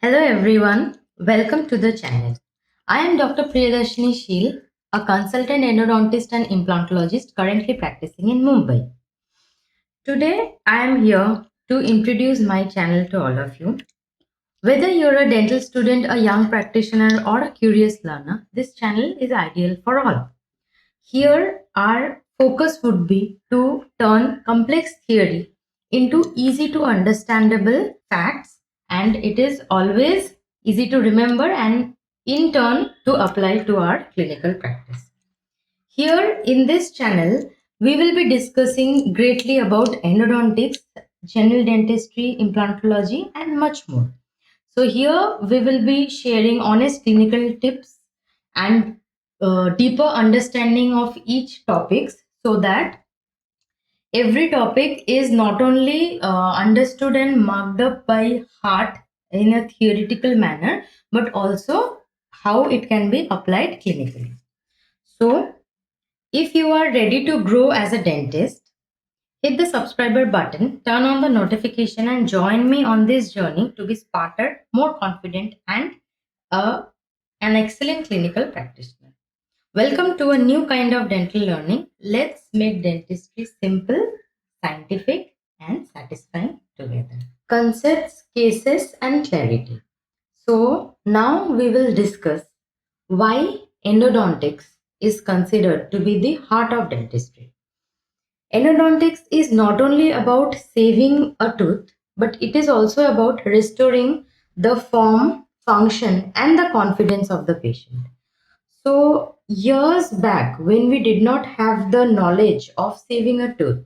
Hello everyone, welcome to the channel. I am Dr. Priyadarshini Sheel, a consultant endodontist and implantologist currently practicing in Mumbai. Today I am here to introduce my channel to all of you. Whether you're a dental student, a young practitioner, or a curious learner, this channel is ideal for all. Here, our focus would be to turn complex theory into easy to understandable facts, and it is always easy to remember and in turn to apply to our clinical practice. Here in this channel, we will be discussing greatly about endodontics, general dentistry, implantology, and much more. So here we will be sharing honest clinical tips and deeper understanding of each topics so that every topic is not only understood and marked up by heart in a theoretical manner, but also how it can be applied clinically. So if you are ready to grow as a dentist, hit the subscriber button, turn on the notification, and join me on this journey to be smarter, more confident, and uh, an excellent clinical practitioner. Welcome to a new kind of dental learning. Let's make dentistry simple, scientific, and satisfying together. Concepts, cases, and clarity. So, now we will discuss why endodontics is considered to be the heart of dentistry. Endodontics is not only about saving a tooth, but it is also about restoring the form, function, and the confidence of the patient. So, years back, when we did not have the knowledge of saving a tooth,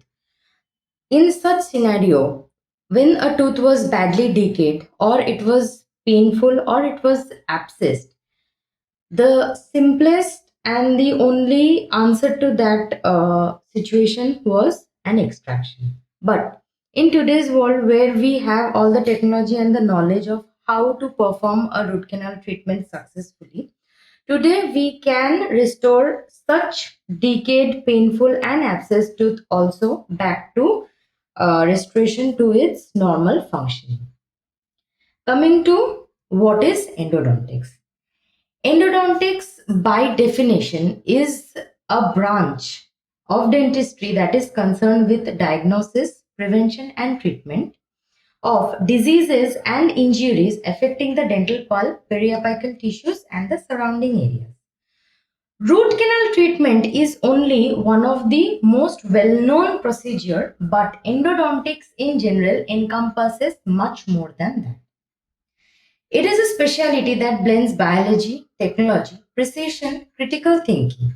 in such scenario, when a tooth was badly decayed, or it was painful, or it was abscessed, the simplest and the only answer to that situation was an extraction. But in today's world, where we have all the technology and the knowledge of how to perform a root canal treatment successfully, today we can restore such decayed, painful, and abscessed tooth also back to restoration to its normal functioning. Coming to what is endodontics. Endodontics, by definition, is a branch of dentistry that is concerned with diagnosis, prevention, and treatment of diseases and injuries affecting the dental pulp, periapical tissues, and the surrounding areas. Root canal treatment is only one of the most well-known procedure, but endodontics in general encompasses much more than that. It is a specialty that blends biology, technology, precision, critical thinking.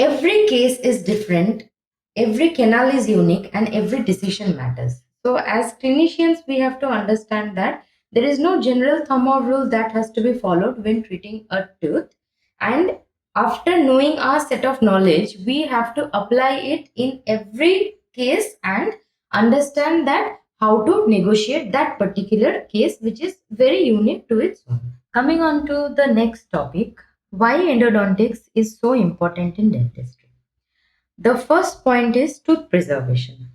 Every case is different, every canal is unique, and every decision matters. So, as clinicians, we have to understand that there is no general thumb or rule that has to be followed when treating a tooth. And after knowing our set of knowledge, we have to apply it in every case and understand that how to negotiate that particular case, which is very unique to its own. Coming on to the next topic, why endodontics is so important in dentistry. The first point is tooth preservation.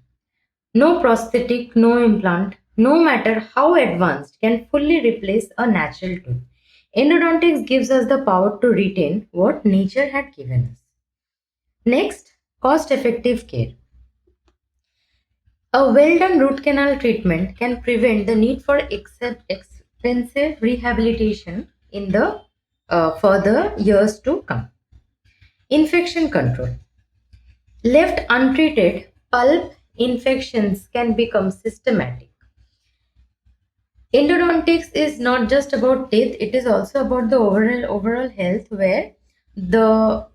No prosthetic, no implant, no matter how advanced, can fully replace a natural tooth. Endodontics gives us the power to retain what nature had given us. Next, cost effective care. A well done root canal treatment can prevent the need for expensive rehabilitation in the further years to come. Infection control. Left untreated, pulp infections can become systematic. Endodontics is not just about teeth, it is also about the overall health, where the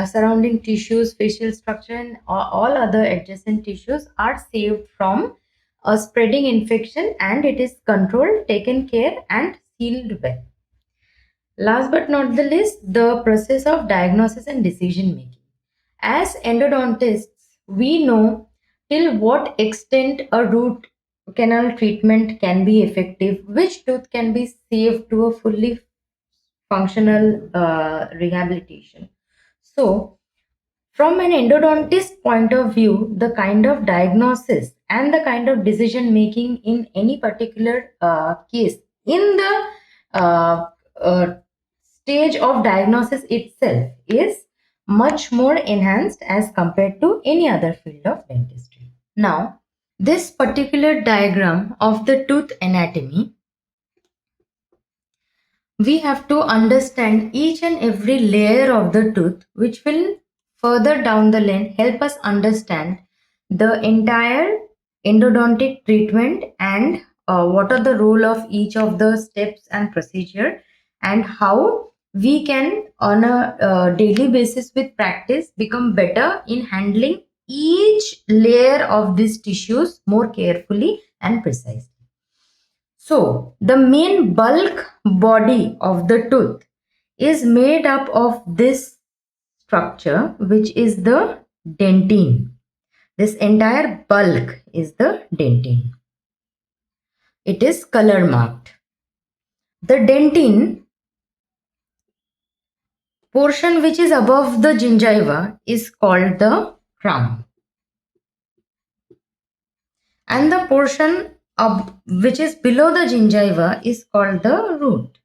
surrounding tissues, facial structure, and all other adjacent tissues are saved from a spreading infection, and it is controlled, taken care, and sealed well. Last but not the least, the process of diagnosis and decision making. As endodontists, we know till what extent a root canal treatment can be effective, which tooth can be saved to a fully functional rehabilitation. So, from an endodontist point of view, the kind of diagnosis and the kind of decision making in any particular case in the uh, uh, stage of diagnosis itself is much more enhanced as compared to any other field of dentistry. Now, this particular diagram of the tooth anatomy, we have to understand each and every layer of the tooth, which will further down the line help us understand the entire endodontic treatment and what are the role of each of the steps and procedure, and how we can on a daily basis with practice become better in handling each layer of these tissues more carefully and precisely. So, the main bulk body of the tooth is made up of this structure, which is the dentine. This entire bulk is the dentine. It is color marked. The dentine portion, which is above the gingiva, is called the crown, and the portion which is below the gingiva is called the root.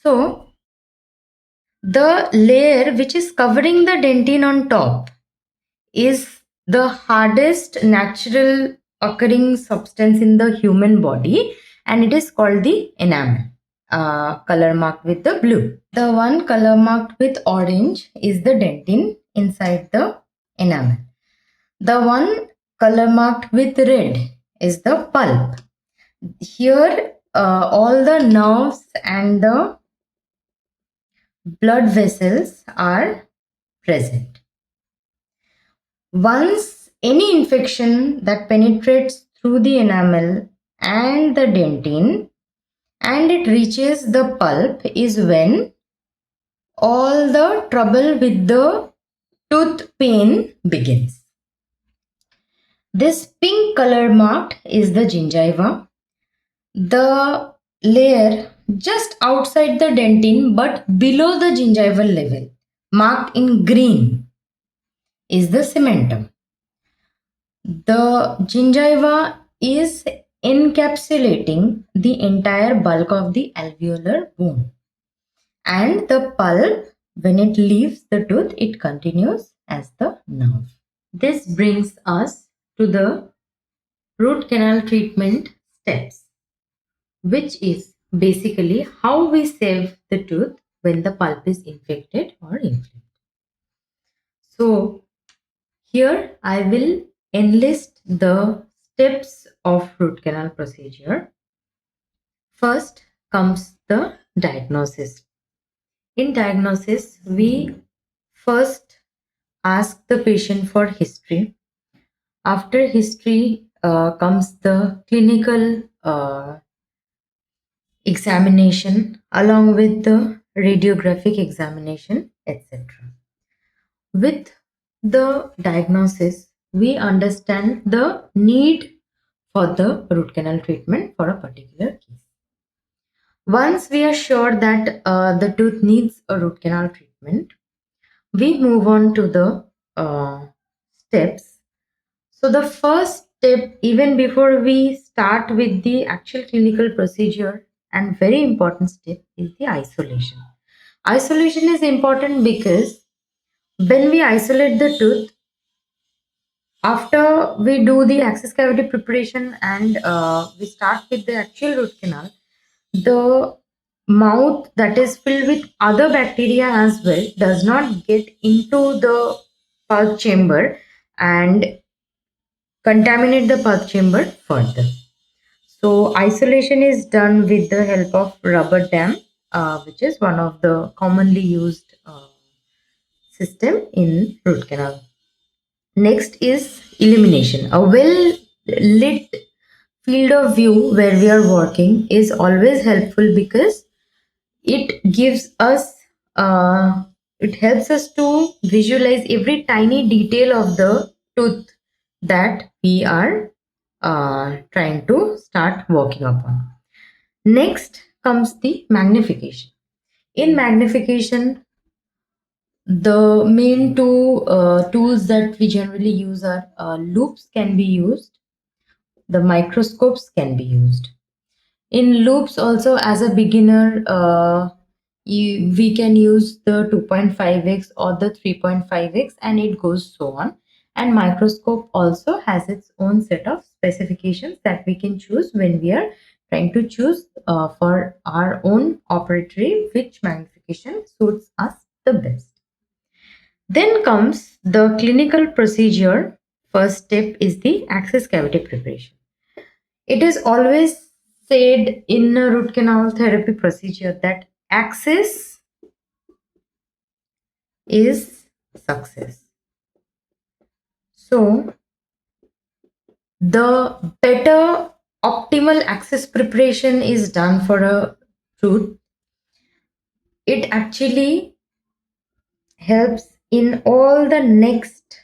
So, the layer which is covering the dentine on top is the hardest natural occurring substance in the human body, and it is called the enamel, color marked with the blue. The one color marked with orange is the dentine inside the enamel. The one color marked with red is the pulp. Here all the nerves and the blood vessels are present. Once any infection that penetrates through the enamel and the dentine and it reaches the pulp is when all the trouble with the tooth pain begins. This pink color marked is the gingiva. The layer just outside the dentine but below the gingival level, marked in green, is the cementum. The gingiva is encapsulating the entire bulk of the alveolar bone, and the pulp, when it leaves the tooth, it continues as the nerve. This brings us to the root canal treatment steps, which is basically how we save the tooth when the pulp is infected or inflamed. So, here I will enlist the steps of root canal procedure. First comes the diagnosis. In diagnosis, we first ask the patient for history. After history comes the clinical examination along with the radiographic examination, etc. With the diagnosis, we understand the need for the root canal treatment for a particular case. Once we are sure that the tooth needs a root canal treatment, we move on to the steps. So the first step, even before we start with the actual clinical procedure, and very important step, is the isolation. Isolation is important because when we isolate the tooth, after we do the access cavity preparation and we start with the actual root canal, the mouth that is filled with other bacteria as well does not get into the pulp chamber and contaminate the pulp chamber further. So isolation is done with the help of rubber dam, which is one of the commonly used system in root canal. Next is illumination. A well lit field of view where we are working is always helpful because it gives us it helps us to visualize every tiny detail of the tooth that we are trying to start working upon. Next comes the magnification. In magnification, the main two tools that we generally use are loops can be used, the microscopes can be used. In loops also, as a beginner, we can use the 2.5x or the 3.5x, and it goes so on. And microscope also has its own set of specifications that we can choose when we are trying to choose for our own operatory which magnification suits us the best. Then comes the clinical procedure. First step is the access cavity preparation. It is always said in a root canal therapy procedure that access is success. So, the better optimal access preparation is done for a tooth, it actually helps in all the next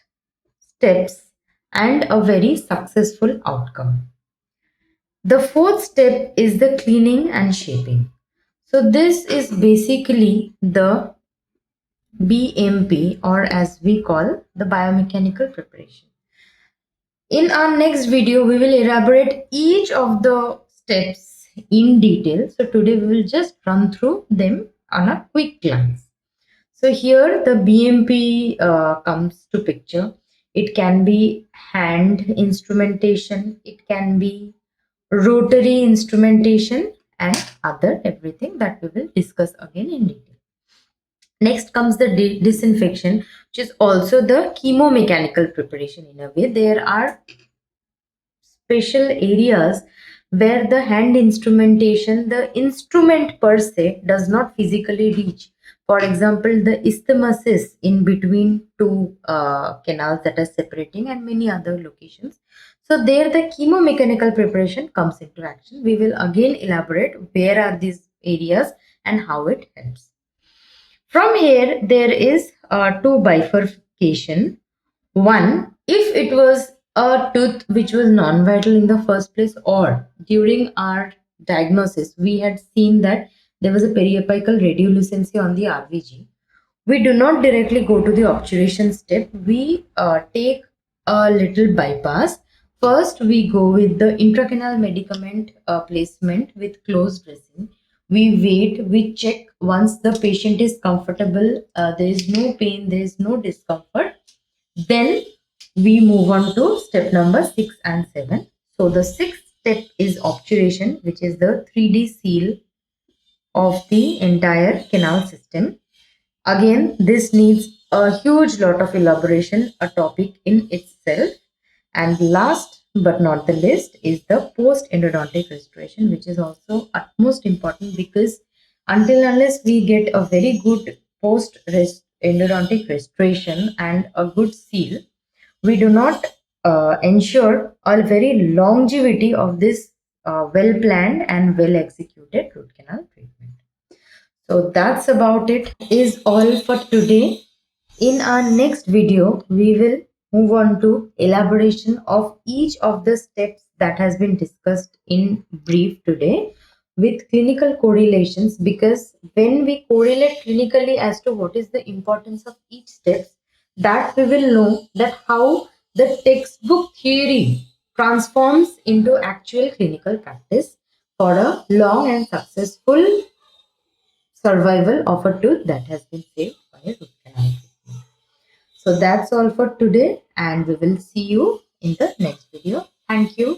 steps and a very successful outcome. The fourth step is the cleaning and shaping. So, this is basically the BMP, or as we call the biomechanical preparation. In our next video, we will elaborate each of the steps in detail. So today we will just run through them on a quick glance. So here the BMP comes to picture. It can be hand instrumentation, it can be rotary instrumentation, and other everything that we will discuss again in detail. Next comes the disinfection, which is also the chemomechanical preparation in a way. There are special areas where the hand instrumentation, the instrument per se, does not physically reach. For example, the isthmuses in between two canals that are separating, and many other locations. So there the chemomechanical preparation comes into action. We will again elaborate where are these areas and how it helps. From here, there is two bifurcation. One, if it was a tooth which was non-vital in the first place, or during our diagnosis, we had seen that there was a periapical radiolucency on the RVG, we do not directly go to the obturation step. We take a little bypass. First, we go with the intracanal medicament placement with closed dressing. We wait, we check once the patient is comfortable, there is no pain, there is no discomfort. Then we move on to step number 6 and 7. So, the sixth step is obturation, which is the 3D seal of the entire canal system. Again, this needs a huge lot of elaboration, a topic in itself. And last but not the least is the post endodontic restoration, which is also utmost important, because until unless we get a very good post endodontic restoration and a good seal, we do not ensure a very longevity of this well planned and well executed root canal treatment. So that's about it. Is all for today. In our next video, we will move on to elaboration of each of the steps that has been discussed in brief today with clinical correlations, because when we correlate clinically as to what is the importance of each step, that we will know that how the textbook theory transforms into actual clinical practice for a long and successful survival of a tooth that has been saved by a root canal treatment. So that's all for today, and we will see you in the next video. Thank you.